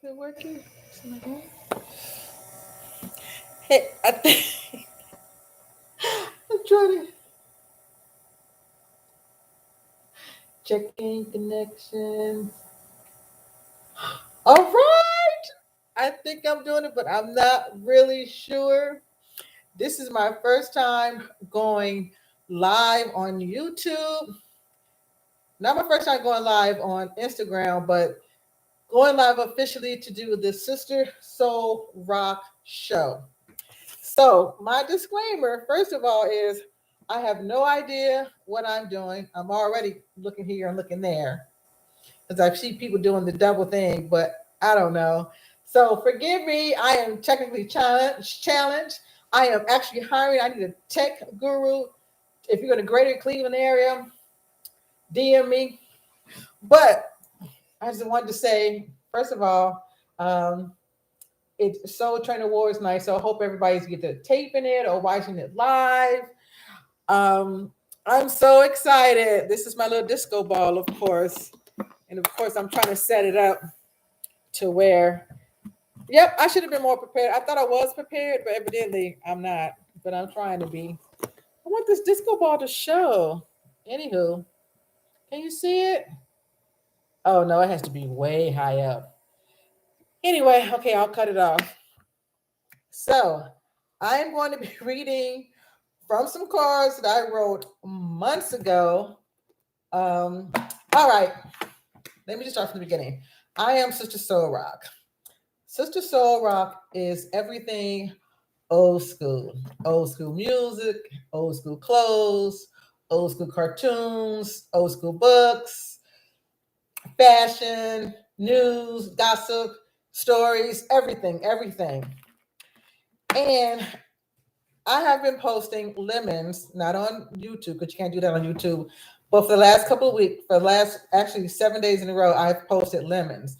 it working? Hey, I think I'm trying to checking connections. All right. I think I'm doing it, but I'm not really sure. This is my first time going live on YouTube. Not my first time going live on Instagram, but going live officially to do the Sister Soul Rock show. So, my disclaimer, first of all, is I have no idea what I'm doing. I'm already looking here and looking there because I see people doing the double thing, but I don't know. So, forgive me. I am technically challenged. I am actually hiring. I need a tech guru. If you're in the greater Cleveland area, DM me. But I just wanted to say, first of all, um, it's Soul Train Awards night, so I hope everybody's either taping it or watching it live. Um, I'm so excited. This is my little disco ball, of course, and of course, I'm trying to set it up to where. Yep, I should have been more prepared. I thought I was prepared, but evidently I'm not. But I'm trying to be. I want this disco ball to show. Anywho, can you see it? Oh no, it has to be way high up. Anyway, okay, I'll cut it off. So I am going to be reading from some cards that I wrote months ago. Um, all right, let me just start from the beginning. I am Sister Soul Rock. Sister Soul Rock is everything old school. Old school music, old school clothes, old school cartoons, old school books, fashion, news, gossip, stories, everything, everything. And I have been posting lemons, not on YouTube, because you can't do that on YouTube. But for the last couple of weeks, for the last actually 7 days in a row, I've posted lemons.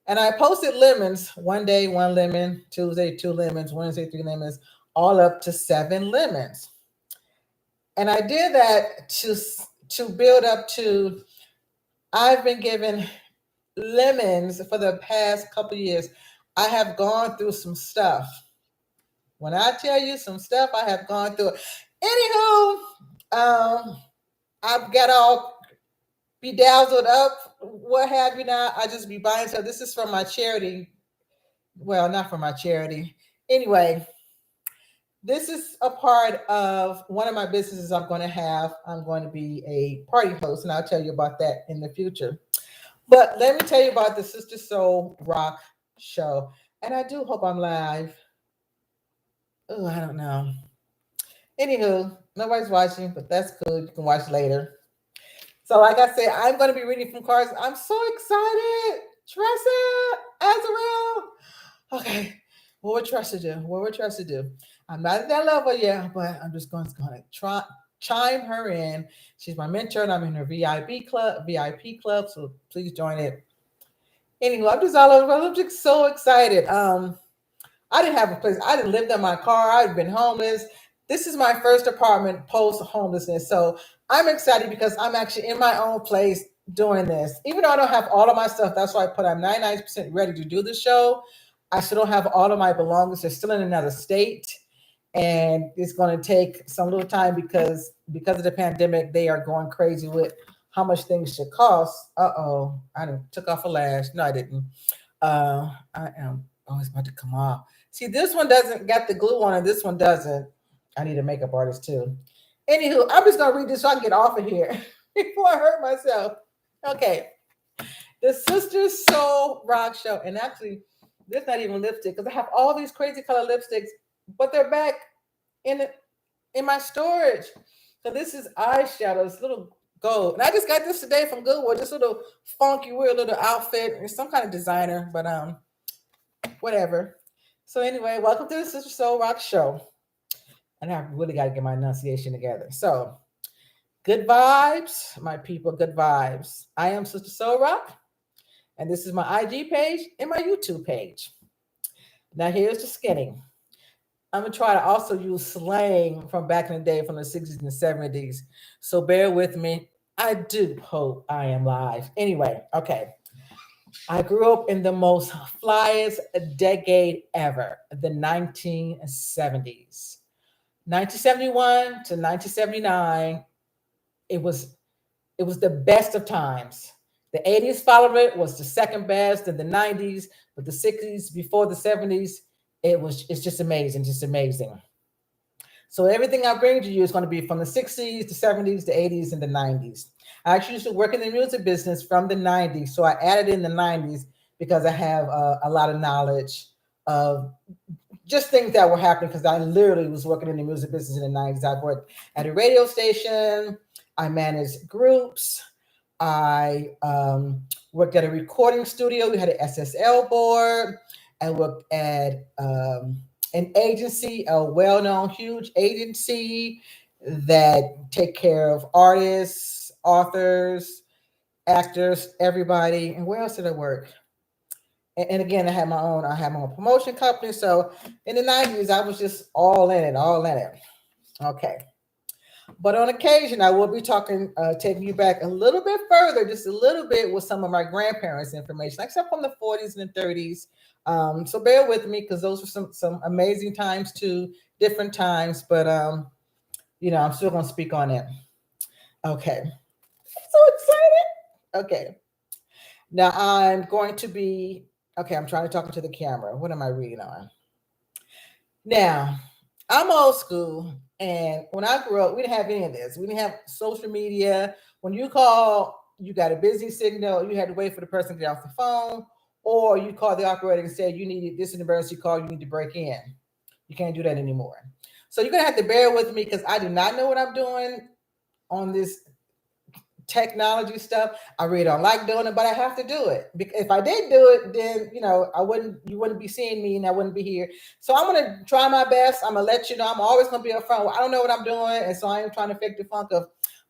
And I posted lemons one day, one lemon, Tuesday, two lemons, Wednesday, three lemons, all up to seven lemons. And I did that to build up to I've been given lemons for the past couple of years. I have gone through some stuff. When I tell you some stuff I have gone through. Anywho, I've got all bedazzled up, what have you not. I just be buying stuff. This is from my charity. Well, not from my charity. Anyway, this is a part of one of my businesses I'm going to have. I'm going to be a party host, and I'll tell you about that in the future. But let me tell you about the Sister Soul Rock show. And I do hope I'm live. Oh, I don't know. Anywho, nobody's watching, but that's cool. You can watch later. So, like I said, I'm going to be reading from cards. I'm so excited. Tressa, Azrael. Okay, what would Tressa do? What would Tressa do? I'm not at that level yet, but I'm just going to try chime her in. She's my mentor, and I'm in her VIP club. VIP club. So please join it. Anyway, I'm just all over. I'm just so excited. I didn't have a place. I didn't live in my car. I've been homeless. This is my first apartment post homelessness. So I'm excited because I'm actually in my own place doing this. Even though I don't have all of my stuff, that's why I put I'm 99% ready to do the show. I still don't have all of my belongings. They're still in another state. And it's going to take some little time because of the pandemic, they are going crazy with how much things should cost. Uh-oh. I took off a lash. No, I didn't. I am it's about to come off. See, this one doesn't got the glue on it. This one doesn't. I need a makeup artist too. Anywho, I'm just gonna read this so I can get off of here before I hurt myself. Okay. The Sister Soul Rock Show. And actually, there's not even lipstick because I have all these crazy color lipsticks, but they're back in it in my storage. So this is eyeshadow, this little gold. And I just got this today from Goodwill, this little funky, weird little outfit. It's some kind of designer, but whatever. So anyway, welcome to the Sister Soul Rock Show. And I really got to get my enunciation together. So, good vibes, my people, good vibes. I am Sister Soul Rock, and this is my IG page and my YouTube page. Now, here's the skinning. I'm going to try to also use slang from back in the day from the 60s and 70s. So, bear with me. I do hope I am live. Anyway, okay. I grew up in the most flyest decade ever, the 1970s. 1971 to 1979, it was it was the best of times. The 80s followed it, was the second best, and the 90s, but the 60s before the 70s, it's just amazing, just amazing. So everything I bring to you is going to be from the 60s, the 70s, the 80s, and the 90s. I actually used to work in the music business from the 90s, so I added in the 90s because I have a lot of knowledge of just things that were happening because I literally was working in the music business in the 90s. I worked at a radio station, I managed groups, I worked at a recording studio. We had an SSL board. I worked at an agency, a well-known, huge agency that take care of artists, authors, actors, everybody. And where else did I work? And again, I had my own promotion company. So in the 90s, I was just all in it, all in it. Okay. But on occasion, I will be taking you back a little bit further, just a little bit with some of my grandparents' information, except from the 40s and the 30s. So bear with me because those were some amazing times too, different times. But I'm still gonna speak on it. Okay, so excited. Okay, now I'm going to be okay. I'm trying to talk into the camera. What am I reading on? Now, I'm old school, and when I grew up, we didn't have any of this. We didn't have social media. When you call, you got a busy signal. You had to wait for the person to get off the phone, or you call the operator and say you needed this emergency call. You need to break in. You can't do that anymore. So you're gonna have to bear with me because I do not know what I'm doing on this technology stuff. I really don't like doing it, but I have to do it. Because if I did do it, then you wouldn't be seeing me and I wouldn't be here. So I'm gonna try my best. I'm gonna let you know. I'm always gonna be upfront. I don't know what I'm doing, and so I am trying to fake the funk of,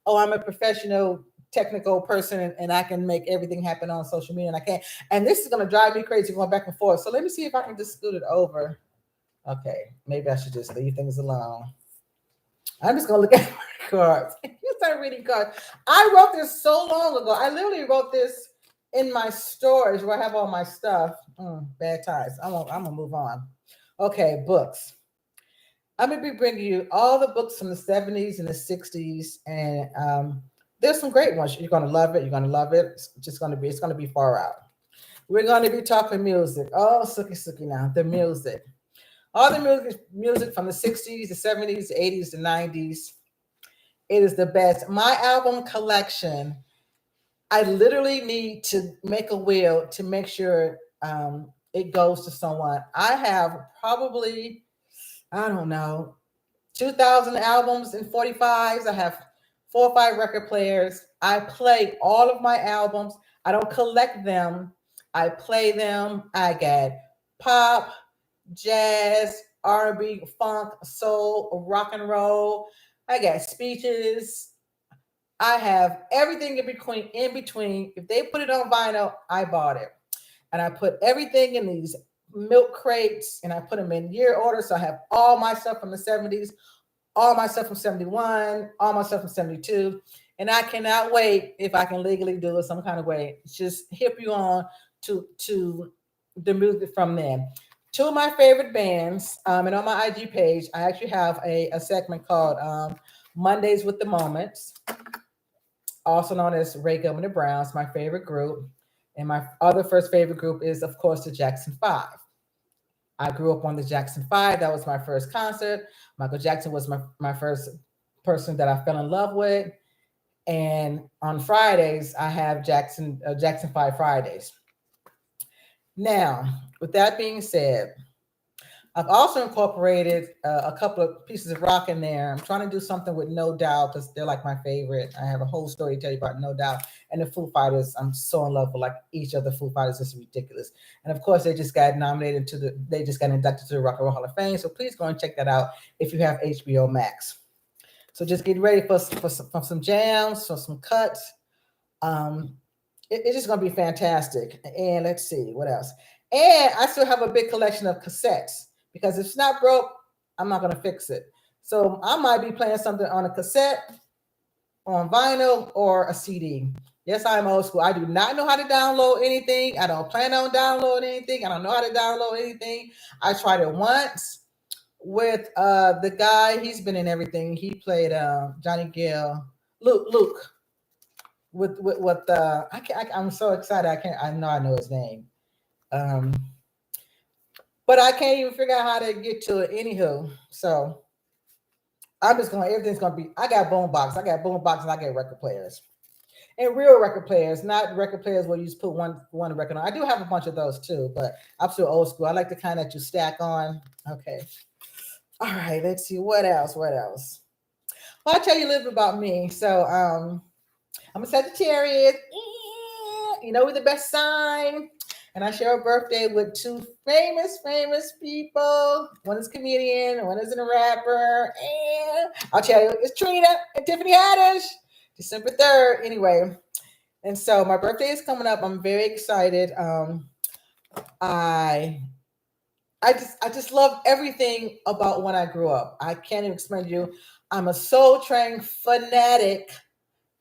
oh, I'm a professional technical person and I can make everything happen on social media and I can't. And this is gonna drive me crazy going back and forth. So let me see if I can just scoot it over. Okay, maybe I should just leave things alone. I'm just gonna look at my cards. You start reading cards. I wrote this so long ago. I literally wrote this in my storage where I have all my stuff. Bad times. I'm gonna move on. Okay, books. I'm gonna be bringing you all the books from the 70s and the 60s, and there's some great ones. You're gonna love it. You're gonna love it. It's gonna be far out. We're gonna be talking music. Oh, Suki now, the music. All the music from the 60s, the 70s, the 80s, the 90s. It is the best. My album collection, I literally need to make a will to make sure it goes to someone. I have probably, I don't know, 2,000 albums and 45s. I have 4 or 5 record players. I play all of my albums. I don't collect them. I play them. I got pop, jazz, R&B, funk, soul, rock and roll. I got speeches. I have everything in between. In between, if they put it on vinyl, I bought it, and I put everything in these milk crates, and I put them in year order. So I have all my stuff from the 70s, all my stuff from 71, all my stuff from 72, and I cannot wait if I can legally do it some kind of way. Just hip you on to the music from them. Two of my favorite bands, and on my IG page, I actually have a segment called Mondays with the Moments, also known as Ray Gilman and Browns, my favorite group. And my other first favorite group is, of course, the Jackson Five. I grew up on the Jackson Five. That was my first concert. Michael Jackson was my first person that I fell in love with. And on Fridays, I have Jackson 5 Fridays. Now, with that being said, I've also incorporated a couple of pieces of rock in there. I'm trying to do something with No Doubt because they're like my favorite. I have a whole story to tell you about No Doubt and the Foo Fighters. I'm so in love with like each of the Foo Fighters. It's ridiculous. And of course, they just got inducted to the Rock and Roll Hall of Fame. So please go and check that out if you have HBO Max. So just get ready for some jams, for some cuts. It's just gonna be fantastic. And let's see what else. And I still have a big collection of cassettes because if it's not broke, I'm not gonna fix it. So I might be playing something on a cassette, on vinyl, or a CD. Yes, I'm old school. I do not know how to download anything. I don't plan on downloading anything. I don't know how to download anything. I tried it once with the guy. He's been in everything. He played Johnny Gill, Luke. With I'm so excited. I know his name. Um, but I can't even figure out how to get to it. Anywho, so I'm just going. Everything's gonna be. I got boom box, and I got record players. And real record players, not record players where you just put one record on. I do have a bunch of those too, but I'm still old school. I like the kind that you stack on. Okay. All right, let's see what else. What else? Well, I'll tell you a little bit about me. So I'm a Sagittarius. You know, we're the best sign. And I share a birthday with two famous people. One is a comedian, one is a rapper. And I'll tell you, it's Trina and Tiffany Haddish. December 3rd. Anyway, and so my birthday is coming up. I'm very excited. I just love everything about when I grew up. I can't even explain to you. I'm a Soul Train fanatic.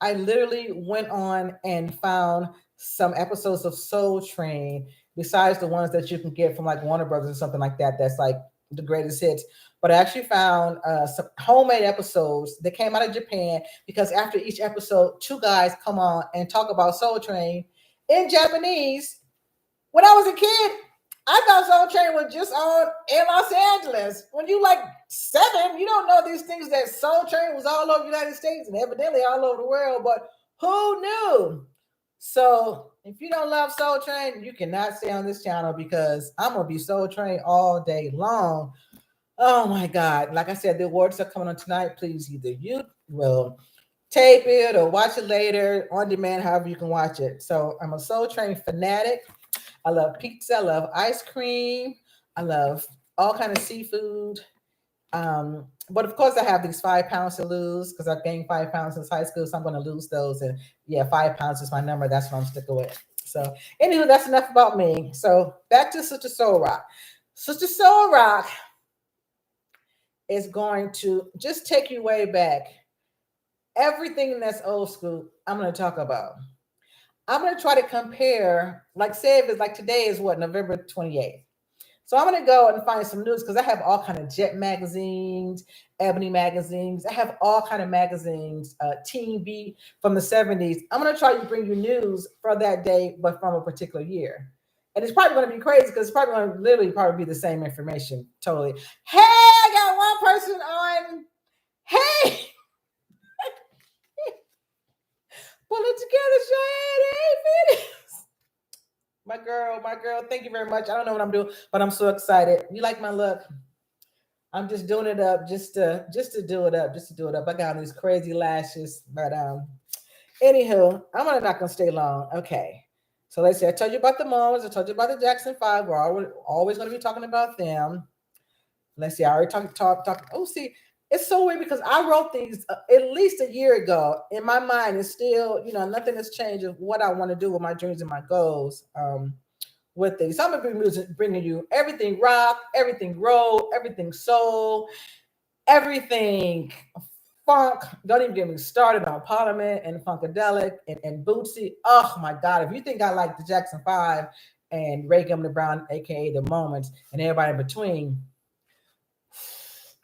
I literally went on and found some episodes of Soul Train besides the ones that you can get from like Warner Brothers or something like that. That's like the greatest hits. But I actually found some homemade episodes that came out of Japan because after each episode, two guys come on and talk about Soul Train in Japanese. When I was a kid, I thought Soul Train was just on in Los Angeles. When you like 7, you don't know these things that Soul Train was all over the United States and evidently all over the world. But who knew? So if you don't love Soul Train, you cannot stay on this channel because I'm gonna be Soul Train all day long. Oh my God. Like I said, the awards are coming on tonight. Please either you will tape it or watch it later on demand, however you can watch it. So I'm a Soul Train fanatic. I love pizza. I love ice cream. I love all kind of seafood. But of course, I have these 5 pounds to lose because I've gained 5 pounds since high school. So I'm going to lose those. And yeah, 5 pounds is my number. That's what I'm sticking with. So anyway, that's enough about me. So back to Sister Soul Rock. Sister Soul Rock is going to just take you way back. Everything that's old school, I'm going to talk about. I'm going to try to compare, like say if it's like today is what, November 28th. So I'm going to go and find some news because I have all kind of Jet magazines, Ebony magazines. I have all kind of magazines, Teen Beat from the 70s. I'm going to try to bring you news for that day, but from a particular year. And it's probably going to be crazy because it's probably going to literally probably be the same information. Totally. Hey, I got one person on. Hey. Pull it together, Cheyenne. Hey, my girl, thank you very much. I don't know what I'm doing, but I'm so excited. You like my look? I'm just doing it up just to do it up, just to do it up. I got these crazy lashes, but anywho, not gonna stay long. Okay. So let's see. I told you about the Moans. I told you about the Jackson 5. We're always gonna be talking about them. Let's see. I already talked. Oh, see, it's so weird because I wrote these at least a year ago. In my mind, it's still, nothing has changed of what I want to do with my dreams and my goals. With these, so I'm gonna be bringing you everything rock, everything roll, everything soul, everything funk. Don't even get me started on Parliament and Funkadelic and Bootsy. Oh my God! If you think I like the Jackson 5 and Ray Gilman Brown, aka the Moments, and everybody in between.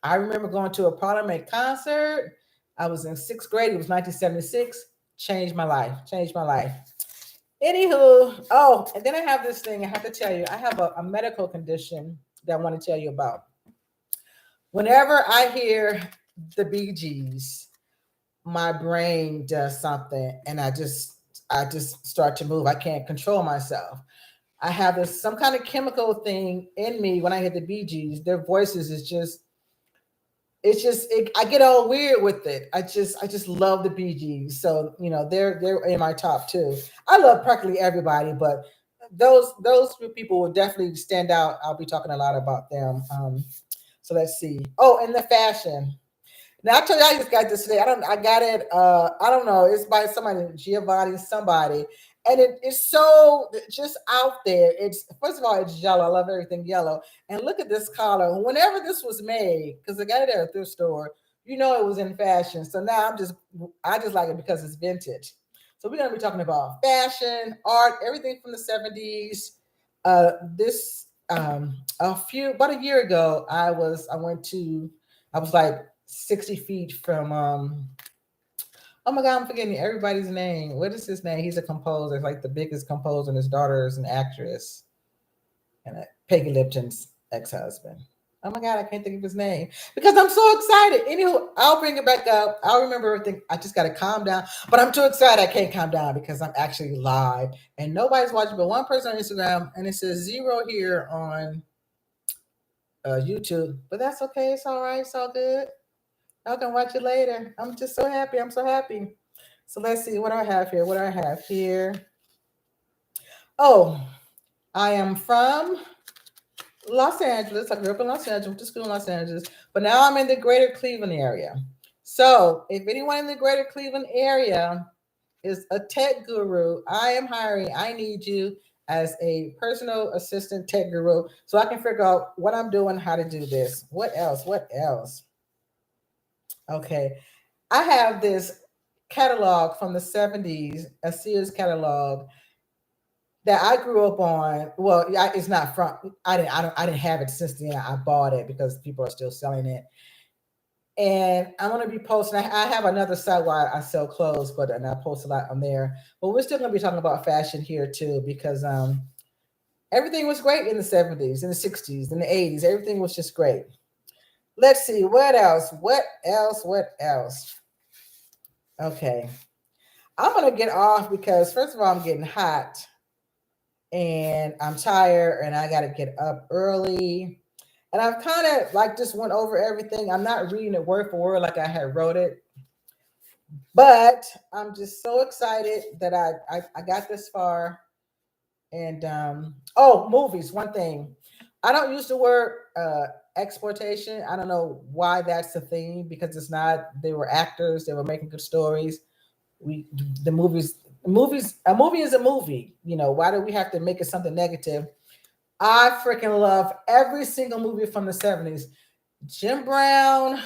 I remember going to a Parliament concert. I was in 6th grade. It was 1976. Changed my life. Anywho, and then I have this thing I have to tell you. I have a medical condition that I want to tell you about. Whenever I hear the Bee Gees, my brain does something, and I just start to move. I can't control myself. I have some kind of chemical thing in me when I hear the Bee Gees. Their voices is just I get all weird with it. I just love the Bee Gees. So, they're in my top 2. I love practically everybody, but those people will definitely stand out. I'll be talking a lot about them. So let's see. Oh, and the fashion. Now I told you I just got this today. I got it. I don't know. It's by somebody, Giovanni, somebody. And it's so just out there. It's first of all, it's yellow. I love everything yellow. And look at this collar. Whenever this was made, because I got it at a thrift store, it was in fashion. So now I just like it because it's vintage. So we're going to be talking about fashion, art, everything from the 70s. This about a year ago, I was like 60 feet from oh my God, I'm forgetting everybody's name. What is his name? He's a composer, like the biggest composer, and his daughter is an actress, and Peggy Lipton's ex-husband. Oh my God, I can't think of his name because I'm so excited. Anywho, I'll bring it back up. I'll remember everything. I just got to calm down. But I'm too excited. I can't calm down because I'm actually live and nobody's watching but one person on Instagram, and it says 0 here on YouTube. But that's okay. It's all right. It's all good. I can watch it later. I'm just so happy. I'm so happy. So let's see what I have here. What do I have here? Oh, I am from Los Angeles. I grew up in Los Angeles, went to school in Los Angeles, but now I'm in the greater Cleveland area. So if anyone in the greater Cleveland area is a tech guru, I am hiring. I need you as a personal assistant tech guru so I can figure out what I'm doing, how to do this. What else? What else? Okay. I have this catalog from the 70s, a Sears catalog that I grew up on. Well, it's not from. I didn't have it since then. I bought it because people are still selling it, and I'm gonna be posting. I have another site where I sell clothes, and I post a lot on there. But we're still gonna be talking about fashion here too because everything was great in the 70s, in the 60s, in the 80s. Everything was just great. Let's see what else. What else? What else? Okay, I'm gonna get off because first of all, I'm getting hot and I'm tired and I got to get up early. And I've kind of like just went over everything. I'm not reading it word for word like I had wrote it, but I'm just so excited that I got this far. And oh, movies. One thing, I don't use the word exploitation. I don't know why that's the thing because it's not. They were actors. They were making good stories. We the movies a movie is a movie. Why do we have to make it something negative? I freaking love every single movie from the 70s. Jim Brown.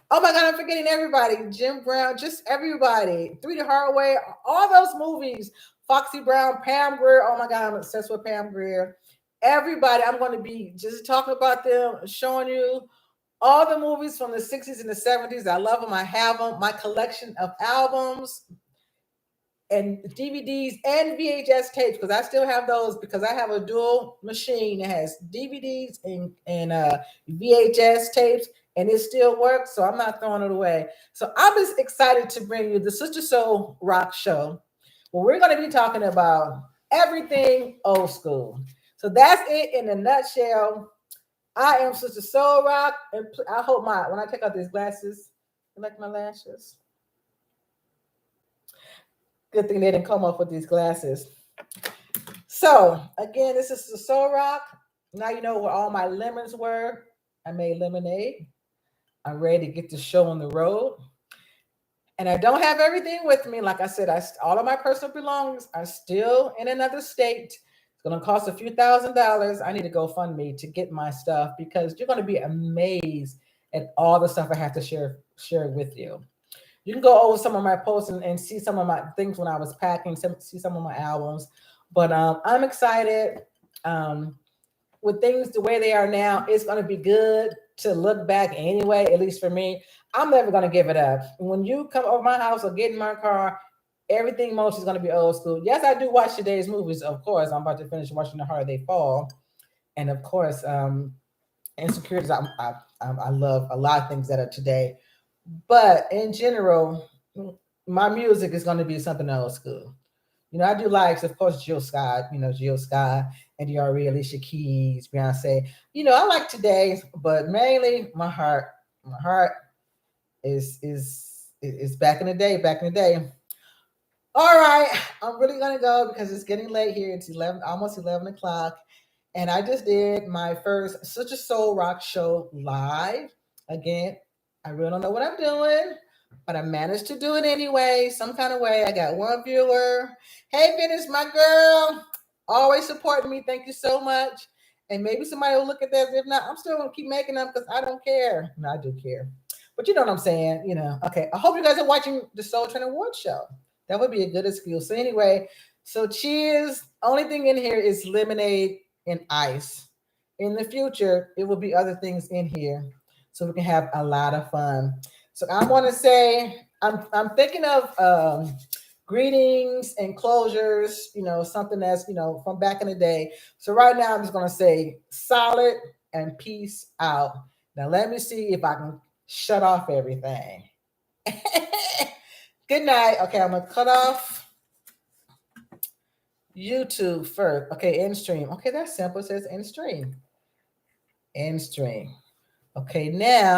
Oh my God, I'm forgetting everybody. Jim Brown, just everybody. Three to Hardaway, all those movies. Foxy Brown, Pam Grier. Oh my God, I'm obsessed with Pam Grier. Everybody, I'm going to be just talking about them, showing you all the movies from the 60s and the 70s. I love them. I have them. My collection of albums and DVDs and VHS tapes, because I still have those because I have a dual machine that has DVDs and VHS tapes, and it still works. So I'm not throwing it away. So I'm just excited to bring you the Sister Soul Rock Show. Well, we're going to be talking about everything old school. So that's it in a nutshell. I am Sister Soul Rock, and I hope when I take out these glasses, you like my lashes? Good thing they didn't come up with these glasses. So again, this is the Soul Rock. Now you know where all my lemons were. I made lemonade. I'm ready to get the show on the road. And I don't have everything with me. Like I said, all of my personal belongings are still in another state. It's going to cost a few $1,000s. I need to GoFundMe to get my stuff because you're going to be amazed at all the stuff I have to share with you. You can go over some of my posts and see some of my things when I was packing, see some of my albums. But I'm excited. With things the way they are now, it's going to be good to look back anyway, at least for me. I'm never going to give it up. When you come over my house or get in my car, everything most is going to be old school. Yes, I do watch today's movies, of course. I'm about to finish watching The Harder They Fall. And of course, Insecurities, I love a lot of things that are today. But in general, my music is going to be something old school. I do likes, of course, Jill Scott, Jill Scott, Eddie R.E., Alicia Keys, Beyonce. I like today's, but mainly my heart is back in the day. All right, I'm really gonna go because it's getting late here. It's almost 11 o'clock, and I just did my first Such a Soul Rock show live. Again, I really don't know what I'm doing, but I managed to do it anyway, some kind of way. I got one viewer. Hey, Venice, my girl, always supporting me. Thank you so much. And maybe somebody will look at that. If not, I'm still gonna keep making them because I don't care. No, I do care. But you know what I'm saying, Okay. I hope you guys are watching the Soul Train Award show. That would be a good excuse. So anyway, so cheers. Only thing in here is lemonade and ice. In the future, it will be other things in here, so we can have a lot of fun. So I want to say I'm thinking of greetings and closures. You know, something that's from back in the day. So right now, I'm just gonna say solid and peace out. Now let me see if I can shut off everything. Good night. Okay, I'm gonna cut off YouTube first. Okay, end stream. Okay, that's simple. It says end stream. End stream. Okay, now